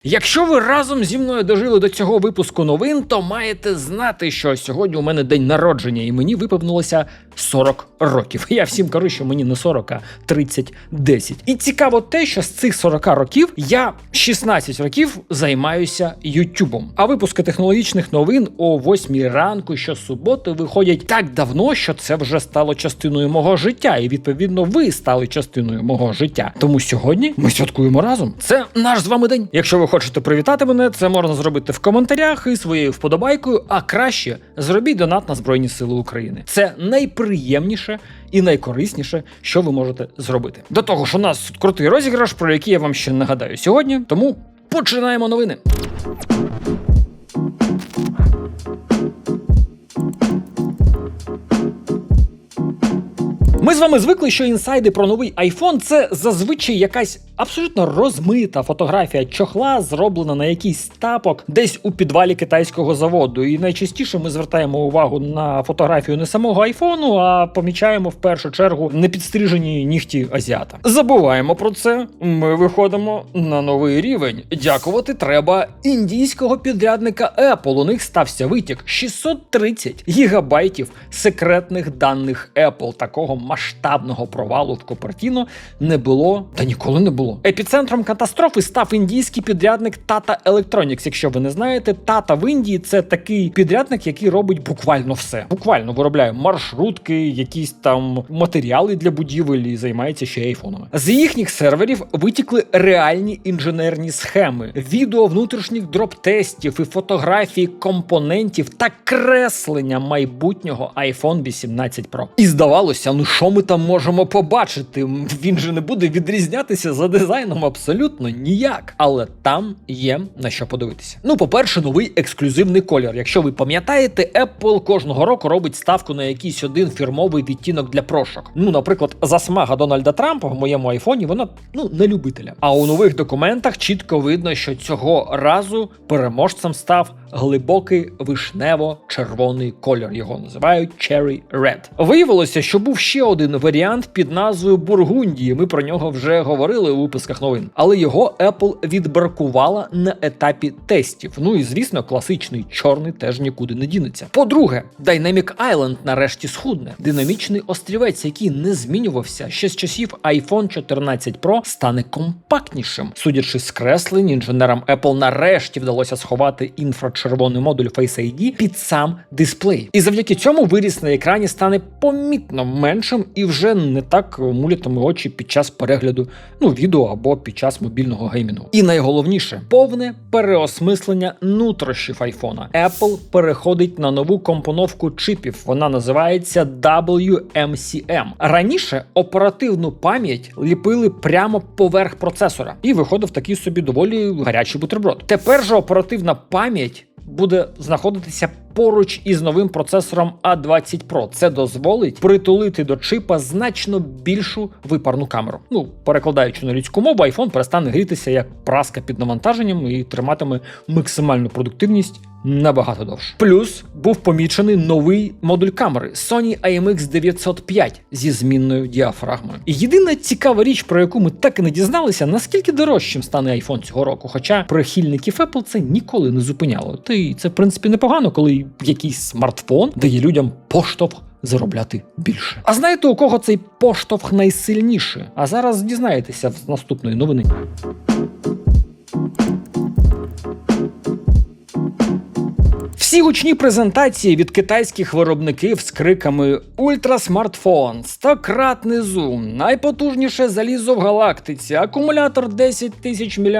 Якщо ви разом зі мною дожили до цього випуску новин, то маєте знати, що сьогодні у мене день народження, і мені виповнилося 40 років. Я всім кажу, що мені не 40, а 30-10. І цікаво те, що з цих 40 років я 16 років займаюся ютубом. А випуски технологічних новин о 8 ранку щосуботи виходять так давно, що це вже стало частиною мого життя. І, відповідно, ви стали частиною мого життя. Тому сьогодні ми святкуємо разом. Це наш з вами день. Якщо ви хочете привітати мене, це можна зробити в коментарях і своєю вподобайкою, а краще зробіть донат на Збройні Сили України. Це найприємніше і найкорисніше, що ви можете зробити. До того ж, у нас крутий розіграш, про який я вам ще нагадаю сьогодні, тому починаємо новини. Ми з вами звикли, що інсайди про новий iPhone – це зазвичай якась абсолютно розмита фотографія чохла, зроблена на якийсь тапок десь у підвалі китайського заводу. І найчастіше ми звертаємо увагу на фотографію не самого айфону, а помічаємо в першу чергу непідстрижені нігті азіата. Забуваємо про це, ми виходимо на новий рівень. Дякувати треба індійського підрядника Apple. У них стався витік 630 гігабайтів секретних даних Apple. Такого масштабного провалу в Купертіно не було та ніколи не було. Епіцентром катастрофи став індійський підрядник Tata Electronics. Якщо ви не знаєте, Tata в Індії – це такий підрядник, який робить буквально все. Буквально виробляє маршрутки, якісь там матеріали для будівель і займається ще айфонами. З їхніх серверів витікли реальні інженерні схеми, відео внутрішніх дроп-тестів і фотографії компонентів та креслення майбутнього iPhone 18 Pro. І здавалося, ну що ми там можемо побачити? Він же не буде відрізнятися за дизайном абсолютно ніяк. Але там є на що подивитися. Ну, по-перше, новий ексклюзивний колір. Якщо ви пам'ятаєте, Apple кожного року робить ставку на якийсь один фірмовий відтінок для прошок. Ну, наприклад, засмага Дональда Трампа в моєму айфоні, вона, не любителя. А у нових документах чітко видно, що цього разу переможцем став глибокий вишнево-червоний кольор. Його називають Cherry Red. Виявилося, що був ще один варіант під назвою Бургундії. Ми про нього вже говорили у випусках новин. Але його Apple відбракувала на етапі тестів. Ну і, звісно, класичний чорний теж нікуди не дінеться. По-друге, Dynamic Island нарешті схудне. Динамічний острівець, який не змінювався ще з часів iPhone 14 Pro, стане компактнішим. Судячи з креслень, інженерам Apple нарешті вдалося сховати інфрачервоний модуль Face ID під сам дисплей. І завдяки цьому виріс на екрані стане помітно меншим і вже не так мулятиме очі під час перегляду відео або під час мобільного геймінгу. І найголовніше – повне переосмислення нутрощів айфона. Apple переходить на нову компоновку чипів. Вона називається WMCM. Раніше оперативну пам'ять ліпили прямо поверх процесора. І виходив такий собі доволі гарячий бутерброд. Тепер же оперативна пам'ять буде знаходитися поруч із новим процесором A20 Pro. Це дозволить притулити до чипа значно більшу випарну камеру. Перекладаючи на людську мову, iPhone перестане грітися як праска під навантаженням і триматиме максимальну продуктивність набагато довше. Плюс був помічений новий модуль камери Sony IMX905 зі змінною діафрагмою. І єдина цікава річ, про яку ми так і не дізналися, наскільки дорожчим стане iPhone цього року, хоча прихильників Apple це ніколи не зупиняло. Та й це, в принципі, непогано, коли якийсь смартфон дає людям поштовх заробляти більше. А знаєте, у кого цей поштовх найсильніший? А зараз дізнаєтеся з наступної новини. Всі гучні презентації від китайських виробників з криками «Ультрасмартфон», «100-кратний зум», «Найпотужніше залізо в галактиці», «Акумулятор 10 тисяч мАч».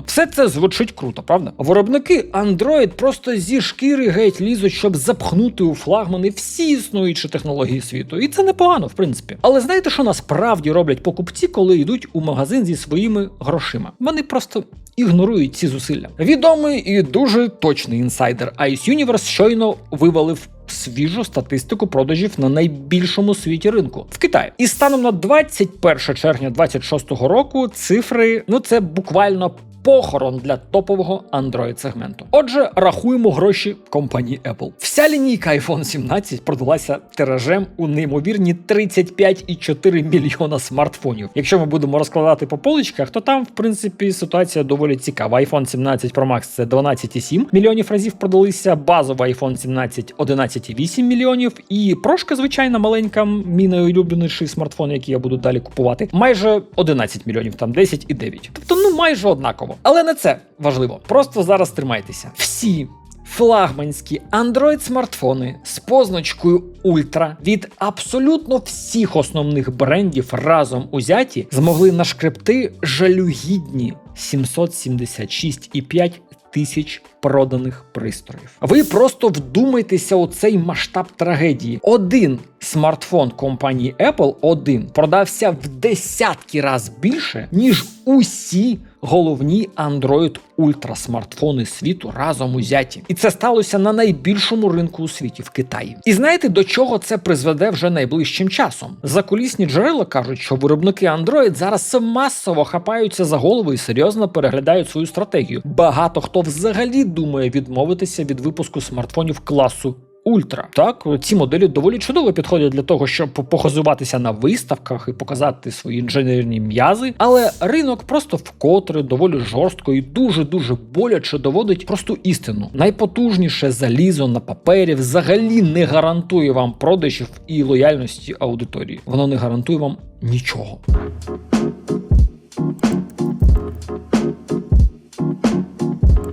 Все це звучить круто, правда? Виробники Android просто зі шкіри геть лізуть, щоб запхнути у флагмани всі існуючі технології світу. І це непогано, в принципі. Але знаєте, що насправді роблять покупці, коли йдуть у магазин зі своїми грошима? Вони просто ігнорують ці зусилля. Відомий і дуже точний інсайдер Ice Universe щойно вивалив свіжу статистику продажів на найбільшому світі ринку – в Китаї. І станом на 21 червня 2026 року цифри, це буквально похорон для топового Android-сегменту. Отже, рахуємо гроші компанії Apple. Вся лінійка iPhone 17 продалася тиражем у неймовірні 35,4 мільйона смартфонів. Якщо ми будемо розкладати по поличках, то там, в принципі, ситуація доволі цікава. iPhone 17 Pro Max – це 12,7 мільйонів разів продалися, базовий iPhone 17 – 11,8 мільйонів, і прошка, звичайна, маленька, мій найулюбленіший смартфон, який я буду далі купувати, майже 11 мільйонів, там 10,9. Тобто, майже однаково. Але не це важливо. Просто зараз тримайтеся. Всі флагманські Android-смартфони з позначкою Ультра від абсолютно всіх основних брендів разом узяті змогли нашкребти жалюгідні 776,5 тисяч проданих пристроїв. Ви просто вдумайтеся у цей масштаб трагедії. Один смартфон компанії Apple продався в десятки раз більше, ніж усі головні Android Ultra смартфони світу разом узяті. І це сталося на найбільшому ринку у світі – в Китаї. І знаєте, до чого це призведе вже найближчим часом? Закулісні джерела кажуть, що виробники Android зараз масово хапаються за голову і серйозно переглядають свою стратегію. Багато хто взагалі думає відмовитися від випуску смартфонів класу Ультра. Так, ці моделі доволі чудово підходять для того, щоб похозуватися на виставках і показати свої інженерні м'язи, але ринок просто вкотре доволі жорстко і дуже-дуже боляче доводить просту істину. Найпотужніше залізо на папері взагалі не гарантує вам продажів і лояльності аудиторії. Воно не гарантує вам нічого.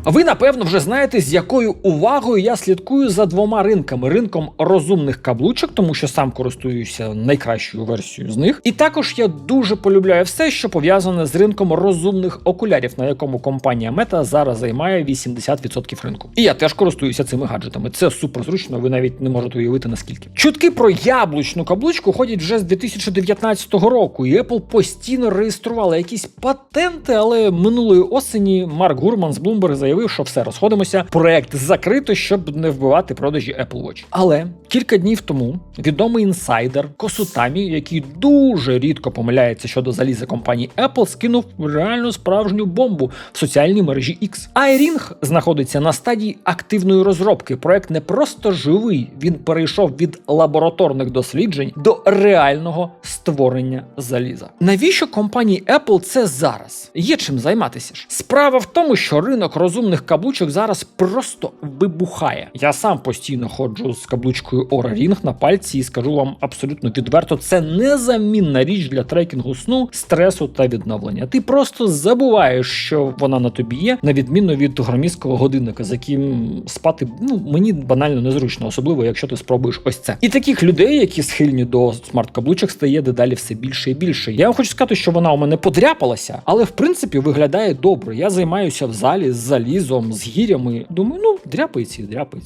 Ви, напевно, вже знаєте, з якою увагою я слідкую за двома ринками. Ринком розумних каблучок, тому що сам користуюся найкращою версією з них. І також я дуже полюбляю все, що пов'язане з ринком розумних окулярів, на якому компанія Meta зараз займає 80% ринку. І я теж користуюся цими гаджетами. Це супер зручно, ви навіть не можете уявити наскільки. Чутки про яблучну каблучку ходять вже з 2019 року, і Apple постійно реєструвала якісь патенти, але минулої осені Марк Гурман з Bloomberg заявив, що все, розходимося, проект закрито, щоб не вбивати продажі Apple Watch. Але кілька днів тому відомий інсайдер Косутамі, який дуже рідко помиляється щодо заліза компанії Apple, скинув реально справжню бомбу в соціальній мережі X. iRing знаходиться на стадії активної розробки. Проект не просто живий, він перейшов від лабораторних досліджень до реального створення заліза. Навіщо компанії Apple це зараз? Є чим займатися ж. Справа в тому, що ринок розумних каблучок зараз просто вибухає. Я сам постійно ходжу з каблучкою Oura Ring на пальці і скажу вам абсолютно відверто, це незамінна річ для трекінгу сну, стресу та відновлення. Ти просто забуваєш, що вона на тобі є, на відміну від громіського годинника, з яким спати, мені банально незручно, особливо якщо ти спробуєш ось це. І таких людей, які схильні до смарт-каблучок, стає дедалі все більше і більше. Я вам хочу сказати, що вона у мене подряпалася, але в принципі виглядає добре. Я займаюся в залі з залізом, з гірями. Думаю, дряпається,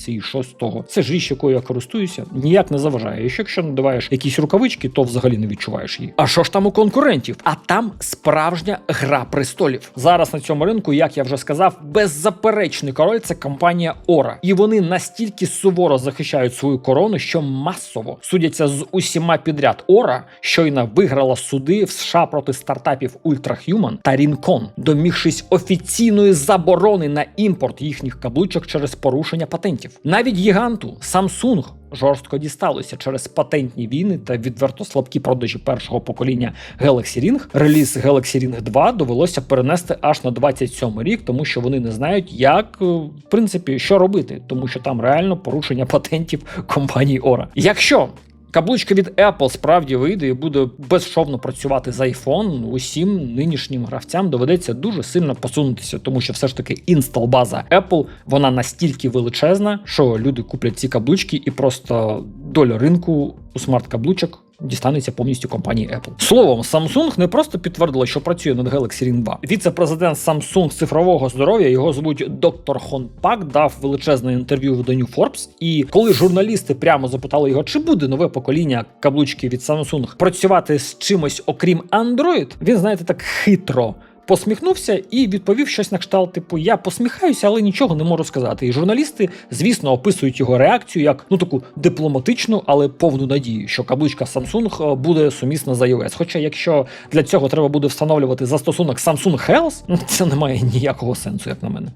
і що з того? Це ж річ, якою я користуюся, ніяк не заважає. І якщо надіваєш якісь рукавички, то взагалі не відчуваєш її. А що ж там у конкурентів? А там справжня гра престолів. Зараз на цьому ринку, як я вже сказав, беззаперечний король – це компанія Oura. І вони настільки суворо захищають свою корону, що масово судяться з усіма підряд. Oura щойно виграла суди в США проти стартапів Ultrahuman та Rincon, домігшись офіційної заборони на імпорт їхніх каблучок через порушення патентів. Навіть гіганту Samsung жорстко дісталося через патентні війни та відверто слабкі продажі першого покоління Galaxy Ring. Реліз Galaxy Ring 2 довелося перенести аж на 27 рік, тому що вони не знають, як, в принципі, що робити, тому що там реально порушення патентів компанії Oura. Якщо каблучка від Apple справді вийде і буде безшовно працювати з iPhone, усім нинішнім гравцям доведеться дуже сильно посунутися, тому що все ж таки інстал-база Apple, вона настільки величезна, що люди куплять ці каблучки і просто доля ринку у смарт-каблучок дістанеться повністю компанії Apple. Словом, Samsung не просто підтвердила, що працює над Galaxy Ring 2. Віце-президент Samsung цифрового здоров'я, його звуть доктор Хон Пак, дав величезне інтерв'ю виданню Forbes, і коли журналісти прямо запитали його, чи буде нове покоління каблучки від Samsung працювати з чимось окрім Android, він, знаєте, так хитро посміхнувся і відповів щось на кшталт, типу, я посміхаюся, але нічого не можу сказати. І журналісти, звісно, описують його реакцію як, таку дипломатичну, але повну надію, що каблучка Samsung буде сумісна з iOS. Хоча, якщо для цього треба буде встановлювати застосунок Samsung Health, це не має ніякого сенсу, як на мене.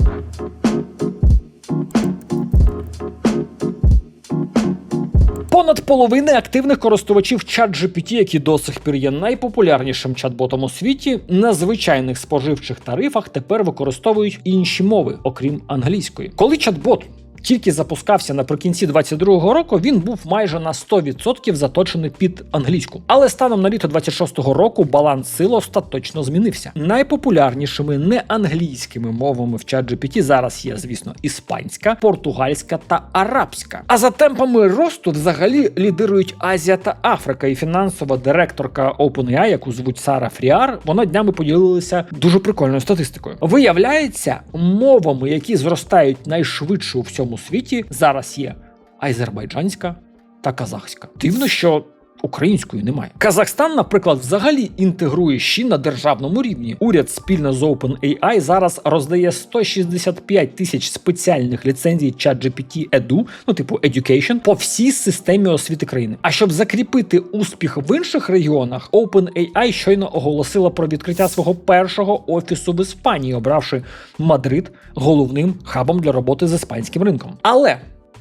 Понад половини активних користувачів ChatGPT, які до сих пір є найпопулярнішим чат-ботом у світі, на звичайних споживчих тарифах тепер використовують інші мови, окрім англійської. Коли чат-бот тільки запускався наприкінці 2022 року, він був майже на 100% заточений під англійську. Але станом на літо 26-го року баланс сил остаточно змінився. Найпопулярнішими неанглійськими мовами в ChatGPT зараз є, звісно, іспанська, португальська та арабська. А за темпами росту взагалі лідирують Азія та Африка. І фінансова директорка OpenAI, яку звуть Сара Фріар, вона днями поділилася дуже прикольною статистикою. Виявляється, мовами, які зростають найшвидше у всьому світі, зараз є азербайджанська та казахська. Дивно, що української немає. Казахстан, наприклад, взагалі інтегрує Ші на державному рівні. Уряд спільно з OpenAI зараз роздає 165 тисяч спеціальних ліцензій ChatGPT Edu, типу Education, по всій системі освіти країни. А щоб закріпити успіх в інших регіонах, OpenAI щойно оголосила про відкриття свого першого офісу в Іспанії, обравши Мадрид головним хабом для роботи з іспанським ринком. Але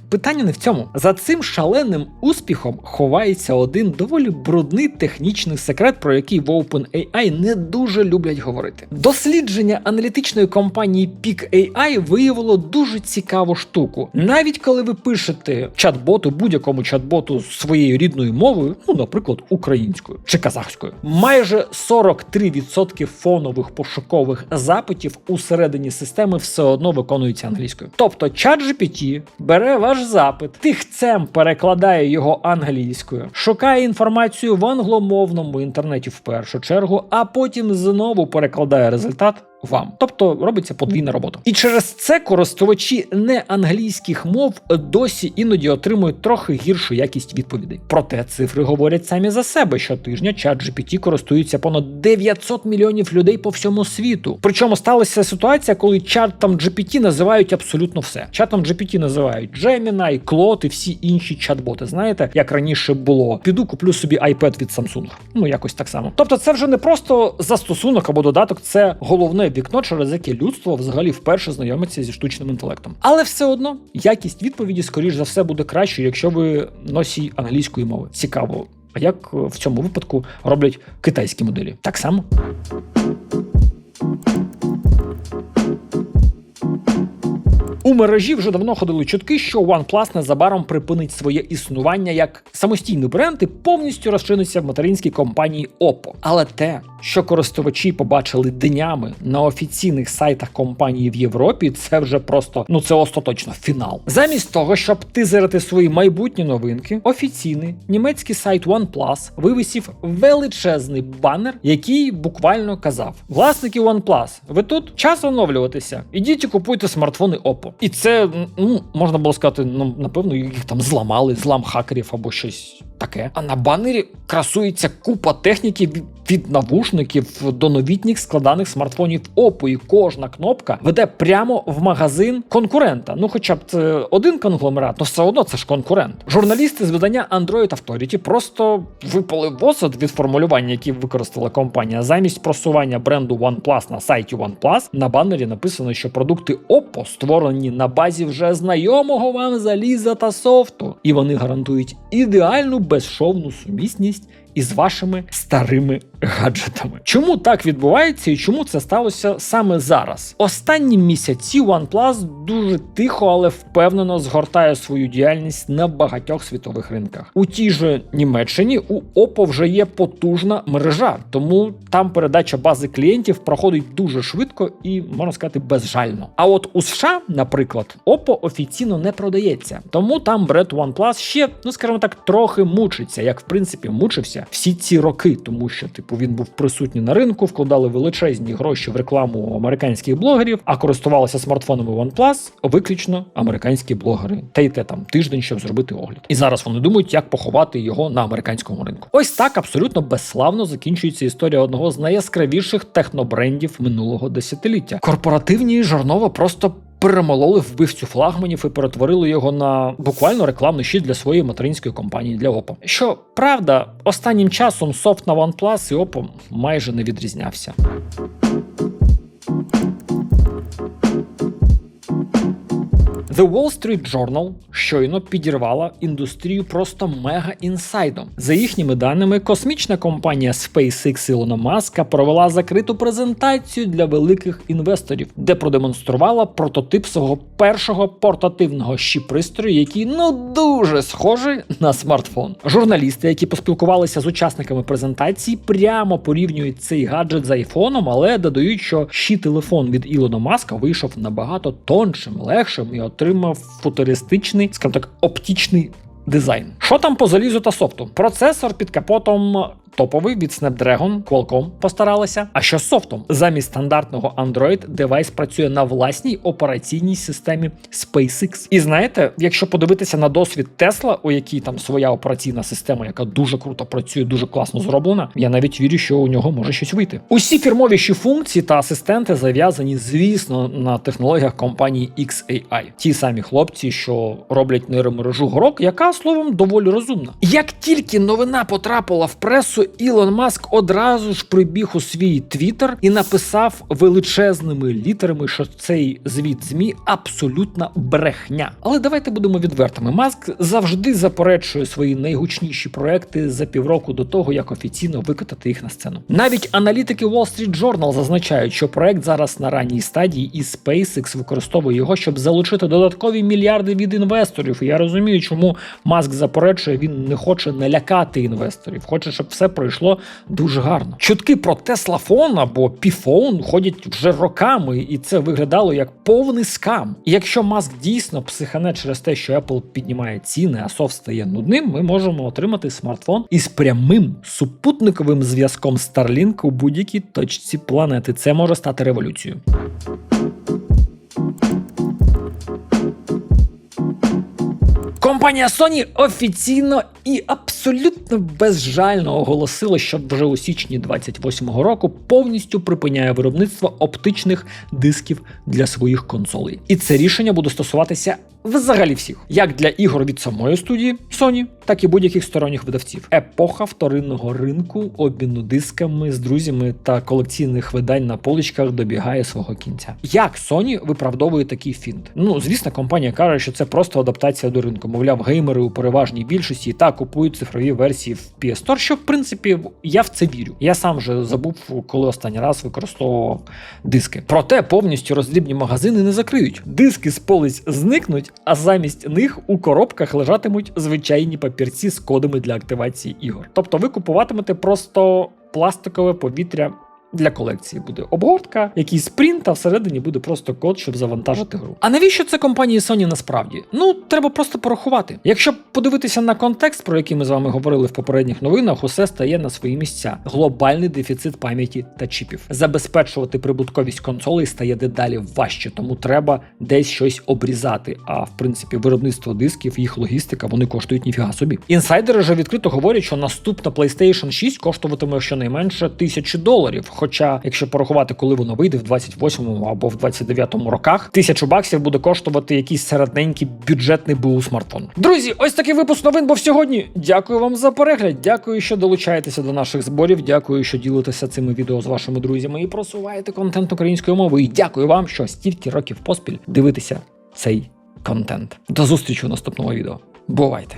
питання не в цьому. За цим шаленим успіхом ховається один доволі брудний технічний секрет, про який в OpenAI не дуже люблять говорити. Дослідження аналітичної компанії Peak AI виявило дуже цікаву штуку. Навіть коли ви пишете чат-боту, будь-якому чат-боту своєю рідною мовою, наприклад, українською чи казахською, майже 43% фонових пошукових запитів усередині системи все одно виконуються англійською. Тобто ChatGPT бере ваш запит, тихцем перекладає його англійською, шукає інформацію в англомовному інтернеті в першу чергу, а потім знову перекладає результат вам. Тобто робиться подвійна робота. І через це користувачі неанглійських мов досі іноді отримують трохи гіршу якість відповідей. Проте цифри говорять самі за себе. Щотижня ChatGPT користується понад 900 мільйонів людей по всьому світу. Причому сталася ситуація, коли чатом GPT називають абсолютно все. Чатом GPT називають Gemini, Claude і всі інші чат-боти. Знаєте, як раніше було. Піду куплю собі iPad від Samsung. Якось так само. Тобто це вже не просто застосунок або додаток, це головне вікно, через яке людство взагалі вперше знайомиться зі штучним інтелектом. Але все одно якість відповіді, скоріш за все, буде кращою, якщо ви носій англійської мови. Цікаво, а як в цьому випадку роблять китайські моделі? Так само? У мережі вже давно ходили чутки, що OnePlus незабаром припинить своє існування як самостійний бренд і повністю розчиниться в материнській компанії Oppo. Але те, що користувачі побачили днями на офіційних сайтах компанії в Європі, це вже просто, це остаточно фінал. Замість того, щоб тизерити свої майбутні новинки, офіційний німецький сайт OnePlus вивісив величезний банер, який буквально казав: власники OnePlus, ви тут? Час оновлюватися. Ідіть і купуйте смартфони Oppo. І це, можна було сказати, напевно, їх там зламали, злам хакерів або щось таке. А на банері красується купа техніки від навушників до новітніх складаних смартфонів Oppo, і кожна кнопка веде прямо в магазин конкурента. Хоча б це один конгломерат, але все одно це ж конкурент. Журналісти з видання Android Authority просто випали в осад від формулювання, які використала компанія. Замість просування бренду OnePlus на сайті OnePlus, на банері написано, що продукти Oppo створені на базі вже знайомого вам заліза та софту. І вони гарантують ідеальну безшовну сумісність із вашими старими гаджетами. Чому так відбувається і чому це сталося саме зараз? Останні місяці OnePlus дуже тихо, але впевнено згортає свою діяльність на багатьох світових ринках. У тій же Німеччині у Oppo вже є потужна мережа, тому там передача бази клієнтів проходить дуже швидко і, можна сказати, безжально. А от у США, наприклад, Oppo офіційно не продається, тому там бренд OnePlus ще, скажімо так, трохи мучиться, як в принципі мучився всі ці роки, тому що він був присутній на ринку, вкладали величезні гроші в рекламу американських блогерів, а користувалися смартфонами OnePlus виключно американські блогери. Та й те там тиждень, щоб зробити огляд. І зараз вони думають, як поховати його на американському ринку. Ось так абсолютно безславно закінчується історія одного з найяскравіших технобрендів минулого десятиліття. Корпоративні жорнова просто перемололи вбивцю флагманів і перетворили його на буквально рекламний щит для своєї материнської компанії, для Oppo. Що, правда, останнім часом софт на OnePlus і Oppo майже не відрізнявся. The Wall Street Journal щойно підірвала індустрію просто мега-інсайдом. За їхніми даними, космічна компанія SpaceX Ілона Маска провела закриту презентацію для великих інвесторів, де продемонструвала прототип свого першого портативного щіп-пристрою, який дуже схожий на смартфон. Журналісти, які поспілкувалися з учасниками презентації, прямо порівнюють цей гаджет з айфоном, але додають, що телефон від Ілона Маска вийшов набагато тоншим, легшим і отримав футуристичний, скажімо так, оптичний дизайн. Що там по залізу та софту? Процесор під капотом топовий від Snapdragon, Qualcomm постаралися. А що з софтом? Замість стандартного Android девайс працює на власній операційній системі SpaceX. І знаєте, якщо подивитися на досвід Tesla, у якій там своя операційна система, яка дуже круто працює, дуже класно зроблена, я навіть вірю, що у нього може щось вийти. Усі фірмовіші функції та асистенти зав'язані, звісно, на технологіях компанії XAI. Ті самі хлопці, що роблять нейромережу Grok, яка, словом, доволі розумна. Як тільки новина потрапила в пресу, Ілон Маск одразу ж прибіг у свій твіттер і написав величезними літерами, що цей звіт ЗМІ абсолютна брехня. Але давайте будемо відвертими. Маск завжди заперечує свої найгучніші проекти за півроку до того, як офіційно викотати їх на сцену. Навіть аналітики Wall Street Journal зазначають, що проект зараз на ранній стадії і SpaceX використовує його, щоб залучити додаткові мільярди від інвесторів. І я розумію, чому Маск заперечує, він не хоче налякати інвесторів, хоче, щоб все пройшло дуже гарно. Чутки про Теслафон або Піфон ходять вже роками, і це виглядало як повний скам. І якщо Маск дійсно психане через те, що Apple піднімає ціни, а софт стає нудним, ми можемо отримати смартфон із прямим супутниковим зв'язком Starlink у будь-якій точці планети. Це може стати революцією. Компанія Sony офіційно і абсолютно безжально оголосила, що вже у січні 28-го року повністю припиняє виробництво оптичних дисків для своїх консолей. І це рішення буде стосуватися взагалі всіх. Як для ігор від самої студії Sony, так і будь-яких сторонніх видавців. Епоха вторинного ринку, обміну дисками з друзями та колекційних видань на поличках добігає свого кінця. Як Sony виправдовує такий фінт? Звісно, компанія каже, що це просто адаптація до ринку. Мовляв, геймери у переважній більшості і так купують цифрові версії в PS Store, що, в принципі, я в це вірю. Я сам вже забув, коли останній раз використовував диски. Проте повністю роздрібні магазини не закриють. Диски з полиць зникнуть, а замість них у коробках лежатимуть звичайні папірці з кодами для активації ігор. Тобто ви купуватимете просто пластикове повітря для колекції. Буде обгортка, якийсь принт, а всередині буде просто код, щоб завантажити гру. А навіщо це компанії Sony насправді? Треба просто порахувати. Якщо подивитися на контекст, про який ми з вами говорили в попередніх новинах, усе стає на свої місця. Глобальний дефіцит пам'яті та чіпів. Забезпечувати прибутковість консолей стає дедалі важче, тому треба десь щось обрізати. А в принципі, виробництво дисків, їх логістика, вони коштують ніфіга собі. Інсайдери вже відкрито говорять, що наступна PlayStation 6 коштуватиме щонайменше $1000. Хоча, якщо порахувати, коли воно вийде, в 28-му або в 29-му роках, $1000 буде коштувати якийсь середненький бюджетний БУ смартфон. Друзі, ось такий випуск новин був сьогодні. Дякую вам за перегляд, дякую, що долучаєтеся до наших зборів, дякую, що ділитеся цими відео з вашими друзями і просуваєте контент українською мовою. І дякую вам, що стільки років поспіль дивитеся цей контент. До зустрічі у наступному відео. Бувайте!